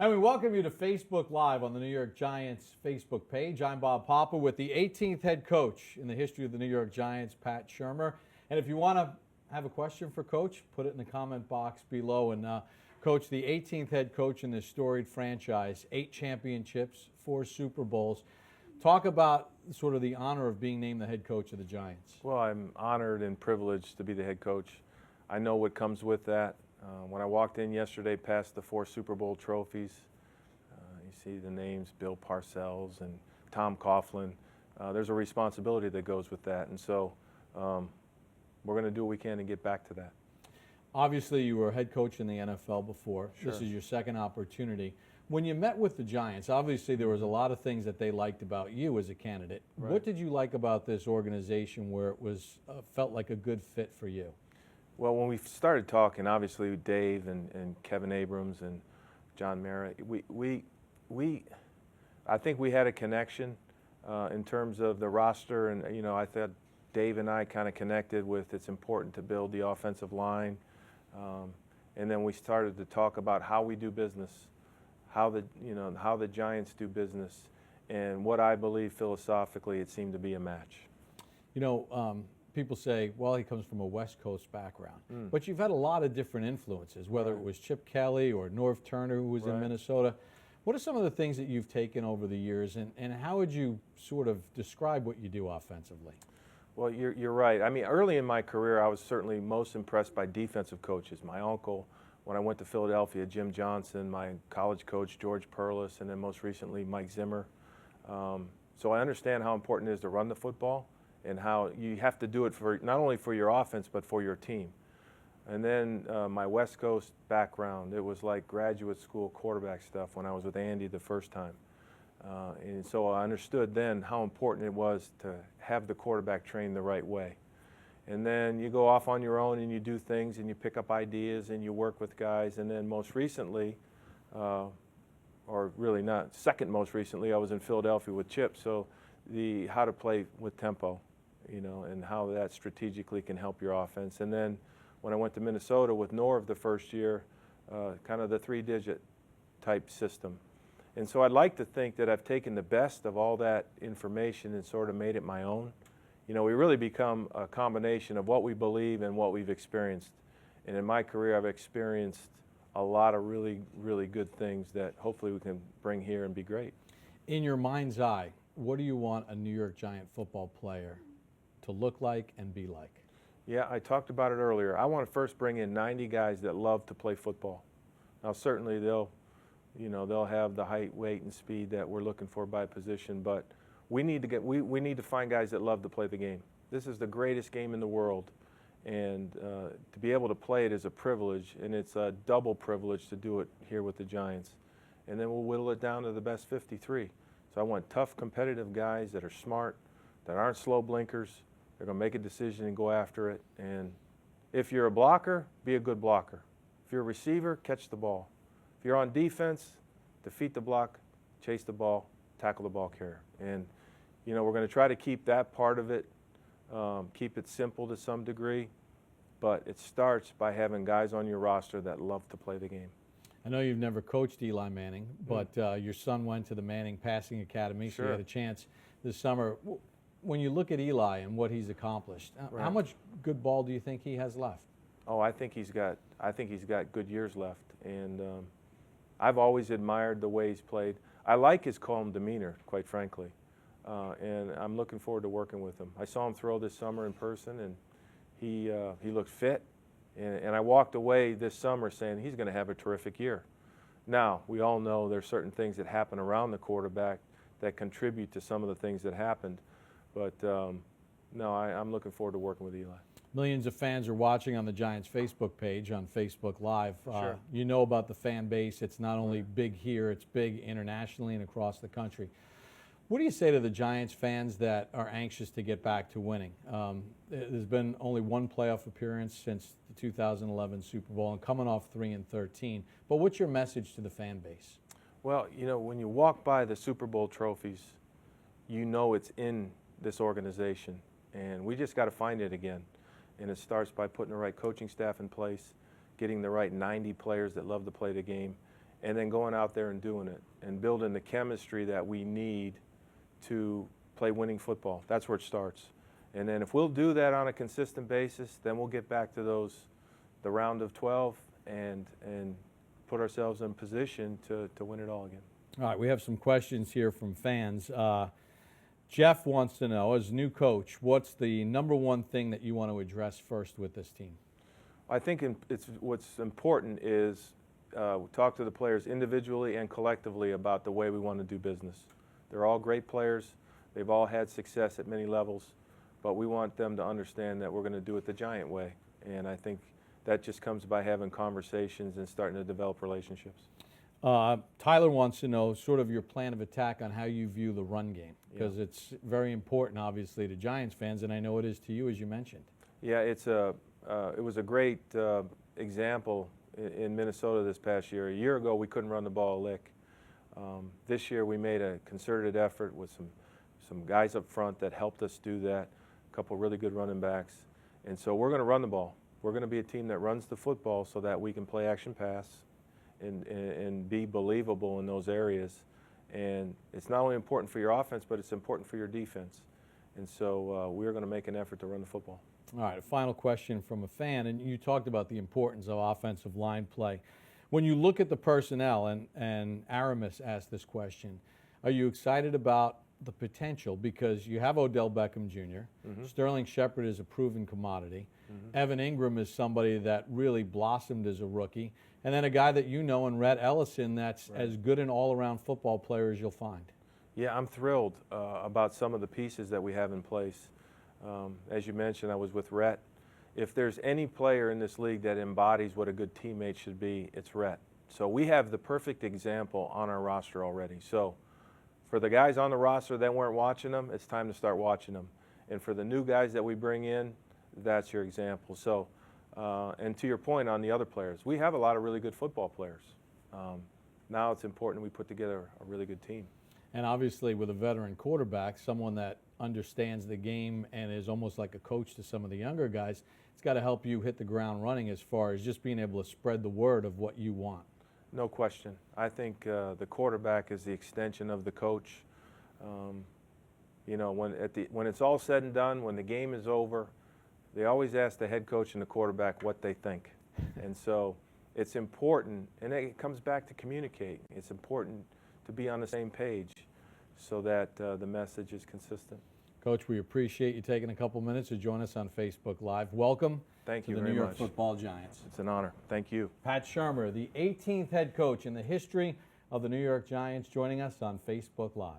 And we welcome you to Facebook Live on the New York Giants Facebook page. I'm Bob Papa with the 18th head coach in the history of the New York Giants, Pat Shurmur. And if you want to have a question for Coach, put it in the comment box below. And Coach, the 18th head coach in this storied franchise, 8 championships, 4 Super Bowls. Talk about sort of the honor of being named the head coach of the Giants. Well, I'm honored and privileged to be the head coach. I know what comes with that. When I walked in yesterday past the 4 Super Bowl trophies, you see the names Bill Parcells and Tom Coughlin. There's a responsibility that goes with that, and so we're going to do what we can to get back to that. Obviously, you were a head coach in the NFL before. Sure. This is your second opportunity. When you met with the Giants, obviously there was a lot of things that they liked about you as a candidate. Right. What did you like about this organization where it was felt like a good fit for you? Well, when we started talking, obviously Dave and Kevin Abrams and John Mara, I think we had a connection in terms of the roster, and I thought Dave and I kind of connected with it's important to build the offensive line, and then we started to talk about how we do business, how the Giants do business, and what I believe philosophically it seemed to be a match. People say, well, he comes from a West Coast background. But you've had a lot of different influences, whether it was Chip Kelly or Norv Turner, who was in Minnesota. What are some of the things that you've taken over the years, and how would you sort of describe what you do offensively? Well, you're right. I mean, early in my career, I was certainly most impressed by defensive coaches. My uncle, when I went to Philadelphia, Jim Johnson, my college coach, George Perlis, and then most recently, Mike Zimmer. So I understand how important it is to run the football, and how you have to do it for not only for your offense but for your team. And then my West Coast background, it was like graduate school quarterback stuff when I was with Andy the first time. And so I understood then how important it was to have the quarterback trained the right way. And then you go off on your own and you do things and you pick up ideas and you work with guys. And then most recently, or really not, second most recently, I was in Philadelphia with Chip. So how to play with tempo, and how that strategically can help your offense. And then when I went to Minnesota with Norv the first year, kind of the 3-digit type system. And so I'd like to think that I've taken the best of all that information and sort of made it my own. We really become a combination of what we believe and what we've experienced. And in my career, I've experienced a lot of really, really good things that hopefully we can bring here and be great. In your mind's eye, what do you want a New York Giant football player to look like and be like? Yeah, I talked about it earlier. I want to first bring in 90 guys that love to play football. Now, certainly they'll have the height, weight, and speed that we're looking for by position, but we need to find guys that love to play the game. This is the greatest game in the world, and to be able to play it is a privilege, and it's a double privilege to do it here with the Giants. And then we'll whittle it down to the best 53. So I want tough, competitive guys that are smart, that aren't slow blinkers. They're going to make a decision and go after it. And if you're a blocker, be a good blocker. If you're a receiver, catch the ball. If you're on defense, defeat the block, chase the ball, tackle the ball carrier. And, we're going to try to keep that part of it, keep it simple to some degree. But it starts by having guys on your roster that love to play the game. I know you've never coached Eli Manning, but your son went to the Manning Passing Academy, so you had a chance this summer. When you look at Eli and what he's accomplished, how much good ball do you think he has left? Oh, I think he's got good years left, and I've always admired the way he's played. I like his calm demeanor, quite frankly, and I'm looking forward to working with him. I saw him throw this summer in person, and he looked fit. And I walked away this summer saying he's going to have a terrific year. Now, we all know there's certain things that happen around the quarterback that contribute to some of the things that happened. But, no, I'm looking forward to working with Eli. Millions of fans are watching on the Giants Facebook page on Facebook Live. Sure. You know about the fan base. It's not only big here, it's big internationally and across the country. What do you say to the Giants fans that are anxious to get back to winning? There's been only one playoff appearance since the 2011 Super Bowl and coming off 3-13. But what's your message to the fan base? Well, when you walk by the Super Bowl trophies, it's in this organization. And we just got to find it again. And it starts by putting the right coaching staff in place, getting the right 90 players that love to play the game, and then going out there and doing it and building the chemistry that we need to play winning football. That's where it starts. And then if we'll do that on a consistent basis, then we'll get back to the round of 12 and put ourselves in position to win it all again. All right, we have some questions here from fans. Jeff wants to know, as new coach, what's the number one thing that you want to address first with this team? I think what's important is talk to the players individually and collectively about the way we want to do business. They're all great players. They've all had success at many levels, but we want them to understand that we're going to do it the Giant way. And I think that just comes by having conversations and starting to develop relationships. Tyler wants to know sort of your plan of attack on how you view the run game, because it's very important, obviously, to Giants fans, and I know it is to you, as you mentioned. Yeah, it was a great example in Minnesota this past year. A year ago, we couldn't run the ball a lick. This year, we made a concerted effort with some guys up front that helped us do that, a couple really good running backs. And so we're going to run the ball. We're going to be a team that runs the football so that we can play action pass and be believable in those areas. And it's not only important for your offense, but it's important for your defense. And so we're going to make an effort to run the football. All right, a final question from a fan, and you talked about the importance of offensive line play. When you look at the personnel, and Aramis asked this question, are you excited about the potential? Because you have Odell Beckham Jr., Sterling Shepard is a proven commodity, Evan Ingram is somebody that really blossomed as a rookie, and then a guy that you know in Rhett Ellison that's as good an all-around football player as you'll find. Yeah, I'm thrilled about some of the pieces that we have in place. As you mentioned, I was with Rhett. If there's any player in this league that embodies what a good teammate should be, it's Rhett. So we have the perfect example on our roster already. So for the guys on the roster that weren't watching them, it's time to start watching them. And for the new guys that we bring in, that's your example. So, and to your point on the other players, we have a lot of really good football players. Now it's important we put together a really good team. And obviously with a veteran quarterback, someone that understands the game and is almost like a coach to some of the younger guys, it's got to help you hit the ground running as far as just being able to spread the word of what you want. No question. I think the quarterback is the extension of the coach. You know, when it's all said and done, when the game is over, they always ask the head coach and the quarterback what they think. And so it's important, and it comes back to communicate. It's important to be on the same page so that the message is consistent. Coach, we appreciate you taking a couple minutes to join us on Facebook Live. Welcome Thank you to the very New York much. Football Giants. It's an honor. Thank you. Pat Shurmur, the 18th head coach in the history of the New York Giants, joining us on Facebook Live.